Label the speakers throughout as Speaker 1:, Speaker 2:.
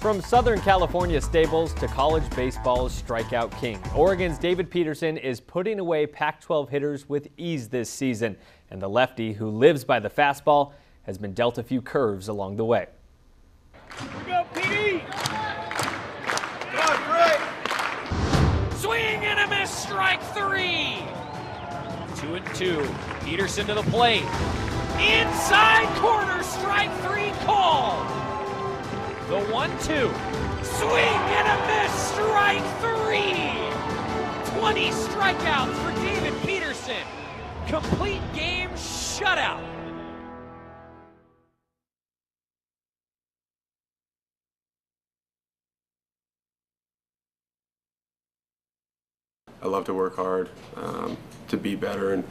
Speaker 1: From Southern California stables to college baseball's strikeout king, Oregon's David Peterson is putting away Pac-12 hitters with ease this season. And the lefty, who lives by the fastball, has been dealt a few curves along the way.
Speaker 2: Here we go, PD! Come on, Greg!
Speaker 3: Swing and a miss, strike three! 2-2, Peterson to the plate. Inside corner, strike three call! The 1-2, swing and a miss, strike three! 20 strikeouts for David Peterson. Complete game shutout.
Speaker 4: I love to work hard, to be better and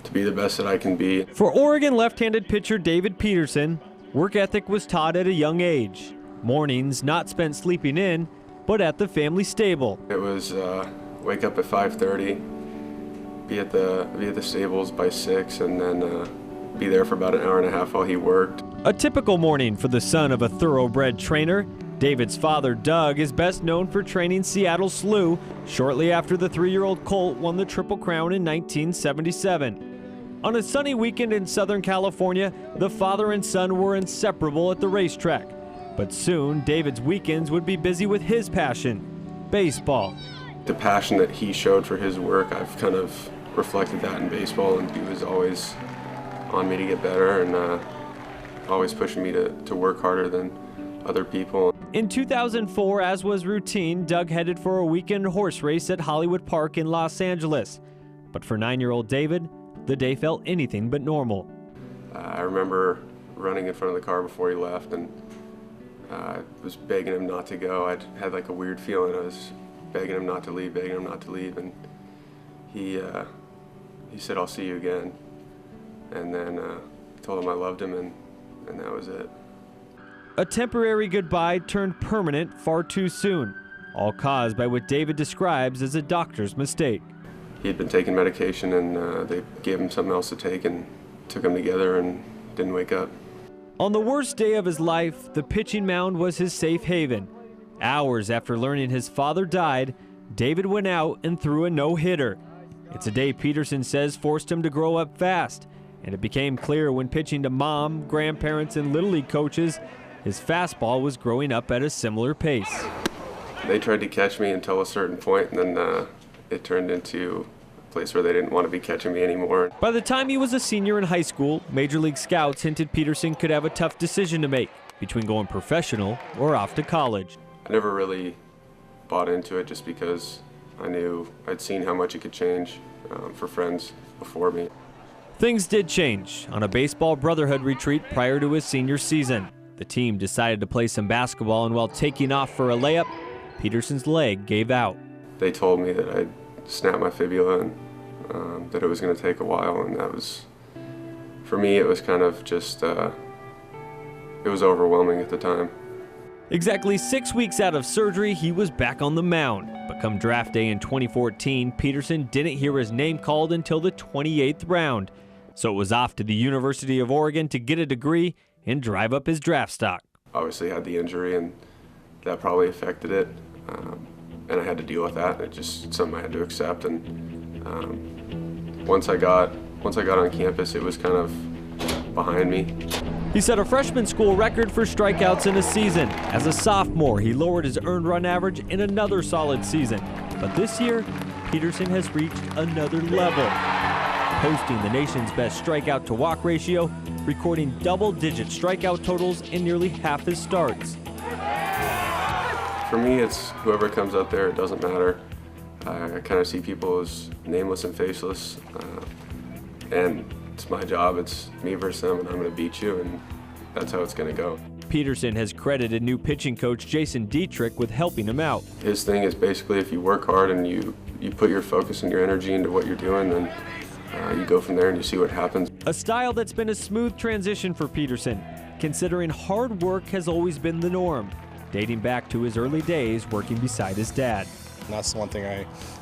Speaker 4: to be the best that I can be.
Speaker 1: For Oregon left-handed pitcher David Peterson, work ethic was taught at a young age. Mornings not spent sleeping in, but at the family stable.
Speaker 4: It was wake up at 5:30, be at the stables by 6, and then be there for about an hour and a half while he worked.
Speaker 1: A typical morning for the son of a thoroughbred trainer. David's father, Doug, is best known for training Seattle Slew shortly after the 3-year-old colt won the Triple Crown in 1977. On a sunny weekend in Southern California, the father and son were inseparable at the racetrack. But soon, David's weekends would be busy with his passion, baseball.
Speaker 4: The passion that he showed for his work, I've kind of reflected that in baseball, and he was always on me to get better and always pushing me to work harder than other people.
Speaker 1: In 2004, as was routine, Doug headed for a weekend horse race at Hollywood Park in Los Angeles. But for 9-year-old David, the day felt anything but normal.
Speaker 4: I remember running in front of the car before he left, and I was begging him not to go. I had like a weird feeling. I was begging him not to leave, and he said, "I'll see you again." And then told him I loved him, and that was it.
Speaker 1: A temporary goodbye turned permanent far too soon, all caused by what David describes as a doctor's mistake.
Speaker 4: He had been taking medication, and they gave him something else to take and took them together and didn't wake up.
Speaker 1: On the worst day of his life, the pitching mound was his safe haven. Hours after learning his father died, David went out and threw a no-hitter. It's a day Peterson says forced him to grow up fast, and it became clear when pitching to mom, grandparents, and Little League coaches, his fastball was growing up at a similar pace.
Speaker 4: They tried to catch me until a certain point, and then it turned into a place where they didn't want to be catching me anymore.
Speaker 1: By the time he was a senior in high school, Major League scouts hinted Peterson could have a tough decision to make between going professional or off to college.
Speaker 4: I never really bought into it just because I'd seen how much it could change for friends before me.
Speaker 1: Things did change on a baseball brotherhood retreat prior to his senior season. The team decided to play some basketball, and while taking off for a layup, Peterson's leg gave out.
Speaker 4: They told me that I'd snapped my fibula and that it was going to take a while, and that was, for me, it was kind of just, it was overwhelming at the time.
Speaker 1: Exactly 6 weeks out of surgery, he was back on the mound. But come draft day in 2014, Peterson didn't hear his name called until the 28th round. So it was off to the University of Oregon to get a degree and drive up his draft stock.
Speaker 4: Obviously had the injury, and that probably affected it. And I had to deal with that. It's just something I had to accept. And once I got on campus, it was kind of behind me.
Speaker 1: He set a freshman school record for strikeouts in a season. As a sophomore, he lowered his earned run average in another solid season. But this year, Peterson has reached another level, posting the nation's best strikeout to walk ratio, recording double-digit strikeout totals in nearly half his starts.
Speaker 4: For me, it's whoever comes out there, it doesn't matter. I kind of see people as nameless and faceless, and it's my job. It's me versus them, and I'm going to beat you, and that's how it's going to go.
Speaker 1: Peterson has credited new pitching coach Jason Dietrich with helping him out.
Speaker 4: His thing is basically if you work hard and you put your focus and your energy into what you're doing, then you go from there and you see what happens.
Speaker 1: A style that's been a smooth transition for Peterson, considering hard work has always been the norm, dating back to his early days working beside his dad.
Speaker 5: And that's the one thing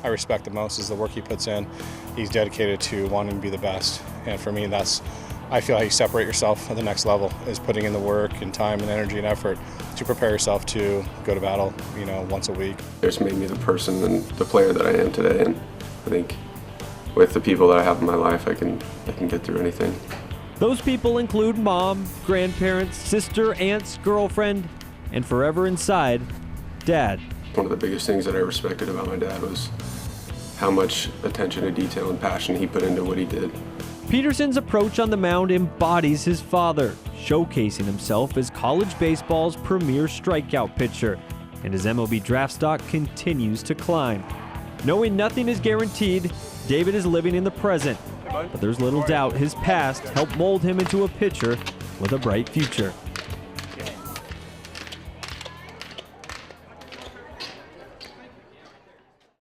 Speaker 5: I respect the most is the work he puts in. He's dedicated to wanting to be the best. And for me, I feel how you separate yourself at the next level is putting in the work and time and energy and effort to prepare yourself to go to battle, once a week.
Speaker 4: It's made me the person and the player that I am today, and I think with the people that I have in my life, I can get through anything.
Speaker 1: Those people include mom, grandparents, sister, aunts, girlfriend, and forever inside, Dad.
Speaker 4: One of the biggest things that I respected about my dad was how much attention to detail and passion he put into what he did.
Speaker 1: Peterson's approach on the mound embodies his father, showcasing himself as college baseball's premier strikeout pitcher, and his MLB draft stock continues to climb. Knowing nothing is guaranteed, David is living in the present, but there's little doubt his past helped mold him into a pitcher with a bright future.